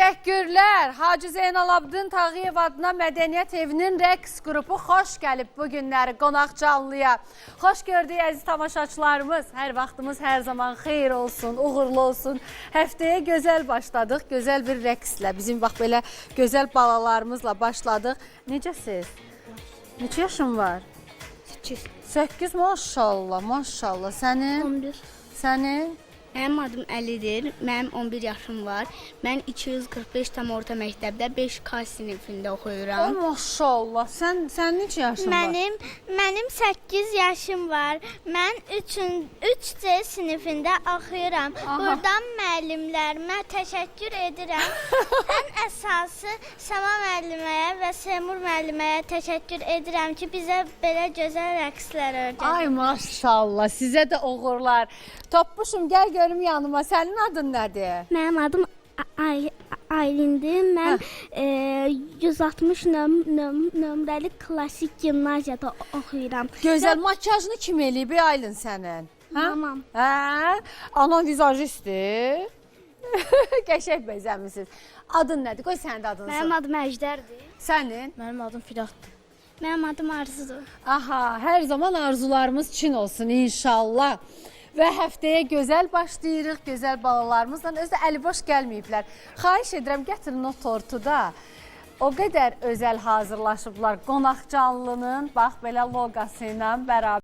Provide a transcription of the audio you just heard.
Təşəkkürlər. Hacı Zeynalabdin Tağıyev adına Mədəniyyət Evinin rəqs qrupu xoş gəlib bu günləri qonaq canlıya. Xoş gördük əziz tamaşaçılarımız. Hər vaxtımız hər zaman xeyir olsun, uğurlu olsun. Həftəyə gözəl başladıq, gözəl bir rəqslə. Bizim bax belə gözəl balalarımızla başladıq. Necəsiz? Neçə yaşın var? 8. 8 maşallah, maşallah. Sənin? 11. Sənin? Mənim adım Əlidir. Mənim 11 yaşım var. Mən 245 tam orta məktəbdə 5K sinifində oxuyuram. Maşallah. Sən neçə yaşın var? Mənim 8 yaşım var. Mən 3C sinifində oxuyuram. Buradan müəllimlərimə təşəkkür edirəm. Ən əsası Səma müəlliməyə və Seymur müəlliməyə təşəkkür edirəm ki, bizə belə gözəl rəqslər öyrədir. Ay maşallah, sizə də uğurlar. Toppuşum, gəl görüm yanıma. Sənin adın nədir? Mənim adım Aylindir. Mən 160 nömrəli klassik gimnaziyada oxuyuram. Gözəl, makyajını kim eləyib Aylin sənin? Mamam. Hə? Anan vizajistdir. Qəşəng bəzəmisiniz. Adın nədir? Qoy sənin də adını sor. Mənim adım Əjdərdir. Sənin? Mənim adım Fidatdır. Mənim adım Arzudur. Aha, hər zaman arzularımız çin olsun inşallah. Və həftəyə gözəl başlayırıq, gözəl balalarımızla. Özü də əli boş gəlməyiblər. Xahiş edirəm, gətirin o tortu da. O qədər özəl hazırlaşıblar qonaq canlının, bax belə loqası ilə bərabər.